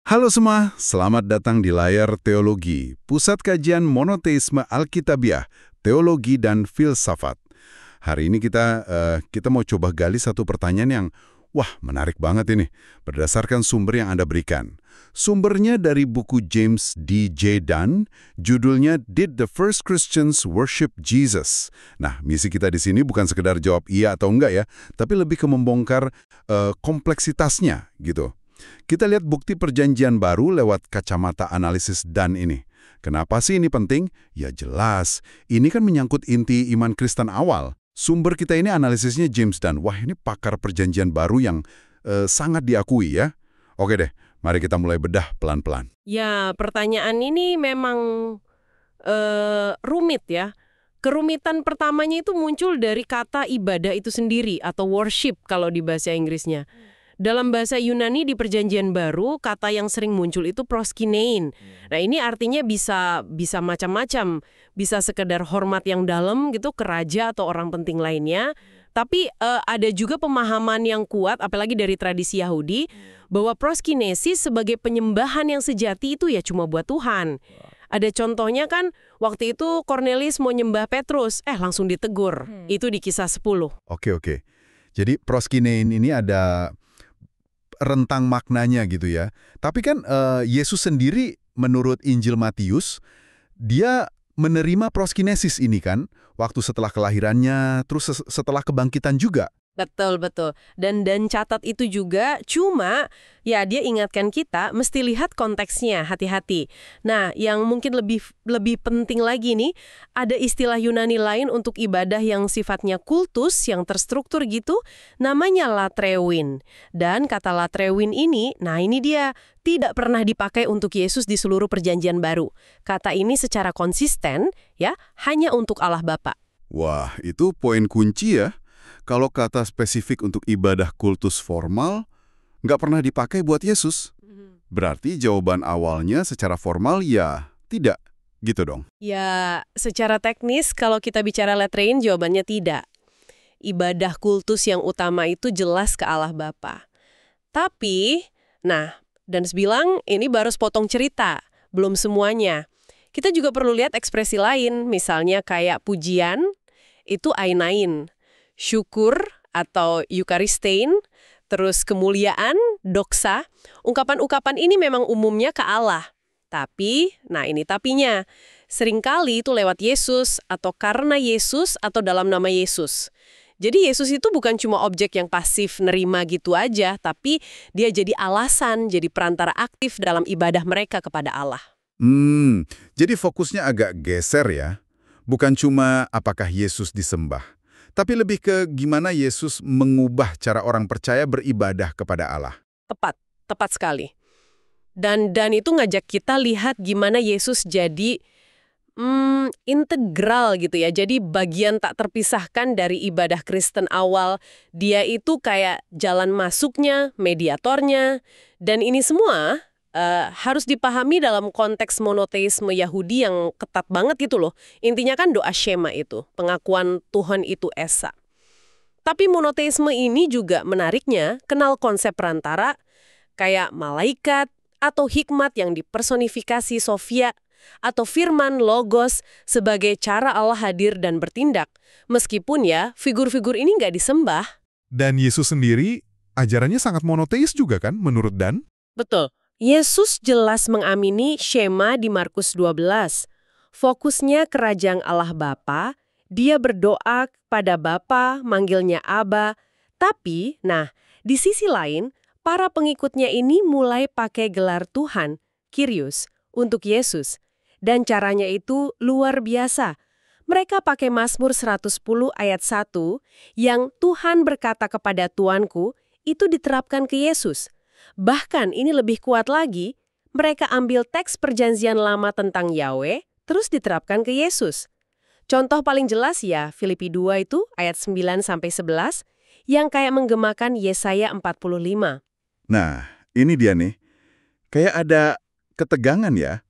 Halo semua, selamat datang di Layar Teologi, Pusat Kajian Monoteisme Alkitabiah, Teologi dan Filsafat. Hari ini kita mau coba gali satu pertanyaan yang, menarik banget ini, berdasarkan sumber yang Anda berikan. Sumbernya dari buku James D.J. Dunn, judulnya Did the First Christians Worship Jesus? Nah, misi kita di sini bukan sekedar jawab iya atau enggak ya, tapi lebih ke membongkar kompleksitasnya gitu. Kita lihat bukti perjanjian baru lewat kacamata analisis Dunn ini. Kenapa sih ini penting? Ya jelas, ini kan menyangkut inti iman Kristen awal. Sumber kita ini analisisnya James Dunn. Wah, ini pakar perjanjian baru yang sangat diakui ya. Oke deh, mari kita mulai bedah pelan-pelan. Ya, pertanyaan ini memang rumit ya. Kerumitan pertamanya itu muncul dari kata ibadah itu sendiri atau worship kalau di bahasa Inggrisnya. Dalam bahasa Yunani di Perjanjian Baru, kata yang sering muncul itu proskinein. Nah, ini artinya bisa macam-macam. Bisa sekedar hormat yang dalam gitu ke raja atau orang penting lainnya. Tapi ada juga pemahaman yang kuat, apalagi dari tradisi Yahudi, bahwa proskinesis sebagai penyembahan yang sejati itu ya cuma buat Tuhan. Ada contohnya kan, waktu itu Cornelius mau nyembah Petrus, langsung ditegur. Itu di Kisah 10. Oke. Jadi proskinein ini ada rentang maknanya gitu ya. Tapi kan Yesus sendiri menurut Injil Matius, dia menerima proskinesis ini kan, waktu setelah kelahirannya, terus setelah kebangkitan juga. Betul. Dan catat itu juga, cuma ya dia ingatkan kita mesti lihat konteksnya, hati-hati. Nah, yang mungkin lebih penting lagi nih, ada istilah Yunani lain untuk ibadah yang sifatnya kultus, yang terstruktur gitu, namanya latreuin. Dan kata latreuin ini, nah ini dia, tidak pernah dipakai untuk Yesus di seluruh perjanjian baru. Kata ini secara konsisten, ya, hanya untuk Allah Bapa. Wah, itu poin kunci ya. Kalau kata spesifik untuk ibadah kultus formal, nggak pernah dipakai buat Yesus. Berarti jawaban awalnya secara formal ya tidak, gitu dong. Ya, secara teknis kalau kita bicara letrein jawabannya tidak. Ibadah kultus yang utama itu jelas ke Allah Bapa. Tapi, dan sebilang ini baru sepotong cerita, belum semuanya. Kita juga perlu lihat ekspresi lain, misalnya kayak pujian, itu ainain. Syukur atau Eukaristein, terus kemuliaan, doksa, ungkapan-ungkapan ini memang umumnya ke Allah. Tapi, ini tapinya, seringkali itu lewat Yesus, atau karena Yesus, atau dalam nama Yesus. Jadi Yesus itu bukan cuma objek yang pasif nerima gitu aja, tapi dia jadi alasan, jadi perantara aktif dalam ibadah mereka kepada Allah. Jadi fokusnya agak geser ya. Bukan cuma apakah Yesus disembah, tapi lebih ke gimana Yesus mengubah cara orang percaya beribadah kepada Allah. Tepat sekali. Dan itu ngajak kita lihat gimana Yesus jadi integral gitu ya. Jadi bagian tak terpisahkan dari ibadah Kristen awal. Dia itu kayak jalan masuknya, mediatornya. Dan ini semua harus dipahami dalam konteks monoteisme Yahudi yang ketat banget gitu loh. Intinya kan doa Shema itu, pengakuan Tuhan itu Esa. Tapi monoteisme ini juga menariknya kenal konsep perantara kayak malaikat atau hikmat yang dipersonifikasi Sofia atau firman logos sebagai cara Allah hadir dan bertindak. Meskipun ya figur-figur ini nggak disembah. Dan Yesus sendiri ajarannya sangat monoteis juga kan menurut Dunn? Betul. Yesus jelas mengamini Shema di Markus 12. Fokusnya kerajaan Allah Bapa, dia berdoa pada Bapa, manggilnya Aba. Tapi, di sisi lain, para pengikutnya ini mulai pakai gelar Tuhan, Kyrios, untuk Yesus. Dan caranya itu luar biasa. Mereka pakai Mazmur 110 ayat 1, yang Tuhan berkata kepada Tuanku, itu diterapkan ke Yesus. Bahkan ini lebih kuat lagi, mereka ambil teks perjanjian lama tentang Yahweh, terus diterapkan ke Yesus. Contoh paling jelas ya, Filipi 2 itu ayat 9-11, yang kayak menggemakan Yesaya 45. Nah, ini dia nih. Kayak ada ketegangan ya.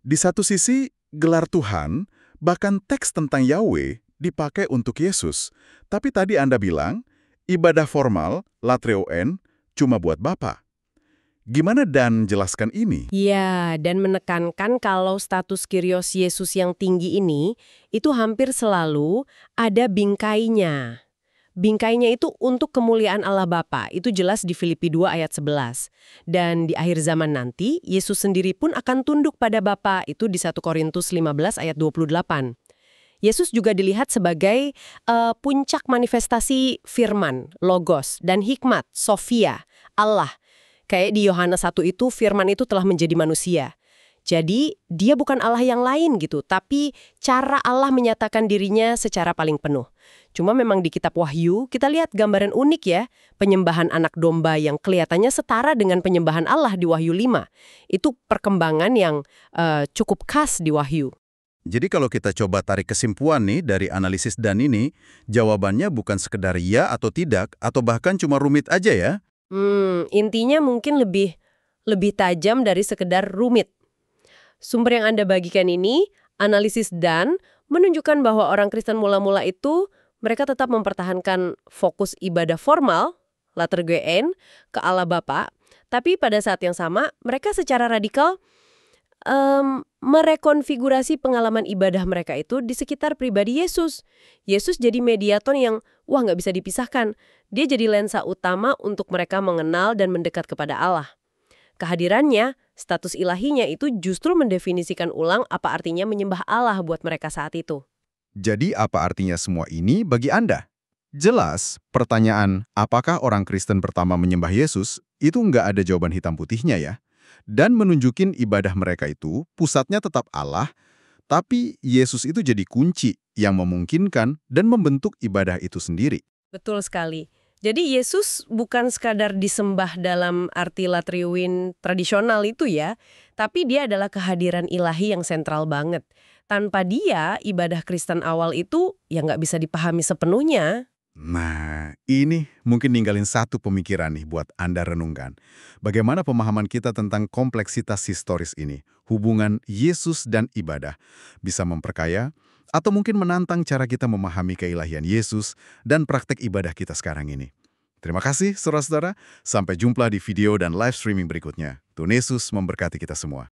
Di satu sisi, gelar Tuhan, bahkan teks tentang Yahweh dipakai untuk Yesus. Tapi tadi Anda bilang, ibadah formal, latreuin, cuma buat Bapa. Gimana Dan jelaskan ini? Ya, dan menekankan kalau status Kyrios Yesus yang tinggi ini, itu hampir selalu ada bingkainya. Bingkainya itu untuk kemuliaan Allah Bapa, itu jelas di Filipi 2 ayat 11. Dan di akhir zaman nanti, Yesus sendiri pun akan tunduk pada Bapa, itu di 1 Korintus 15 ayat 28. Yesus juga dilihat sebagai puncak manifestasi firman, logos, dan hikmat, Sophia, Allah. Kayak di Yohanes 1 itu, firman itu telah menjadi manusia. Jadi, dia bukan Allah yang lain gitu, tapi cara Allah menyatakan dirinya secara paling penuh. Cuma memang di kitab Wahyu, kita lihat gambaran unik ya, penyembahan anak domba yang kelihatannya setara dengan penyembahan Allah di Wahyu 5. Itu perkembangan yang cukup khas di Wahyu. Jadi kalau kita coba tarik kesimpulan nih dari analisis Dan ini, jawabannya bukan sekedar ya atau tidak, atau bahkan cuma rumit aja ya? Intinya mungkin lebih tajam dari sekedar rumit. Sumber yang Anda bagikan ini, analisis Dan, menunjukkan bahwa orang Kristen mula-mula itu, mereka tetap mempertahankan fokus ibadah formal, latergein, ke Allah Bapa, tapi pada saat yang sama, mereka secara radikal merekonfigurasi pengalaman ibadah mereka itu di sekitar pribadi Yesus. Yesus jadi mediator yang, nggak bisa dipisahkan. Dia jadi lensa utama untuk mereka mengenal dan mendekat kepada Allah. Kehadirannya, status ilahinya itu justru mendefinisikan ulang apa artinya menyembah Allah buat mereka saat itu. Jadi apa artinya semua ini bagi Anda? Jelas, pertanyaan apakah orang Kristen pertama menyembah Yesus itu nggak ada jawaban hitam putihnya ya. Dan menunjukin ibadah mereka itu pusatnya tetap Allah, tapi Yesus itu jadi kunci yang memungkinkan dan membentuk ibadah itu sendiri. Betul sekali. Jadi Yesus bukan sekadar disembah dalam arti latriwin tradisional itu ya, tapi dia adalah kehadiran ilahi yang sentral banget. Tanpa dia, ibadah Kristen awal itu ya nggak bisa dipahami sepenuhnya. Nah, ini mungkin ninggalin satu pemikiran nih buat Anda renungkan. Bagaimana pemahaman kita tentang kompleksitas historis ini, hubungan Yesus dan ibadah, bisa memperkaya atau mungkin menantang cara kita memahami keilahian Yesus dan praktek ibadah kita sekarang ini. Terima kasih, saudara-saudara. Sampai jumpa di video dan live streaming berikutnya. Tuhan Yesus memberkati kita semua.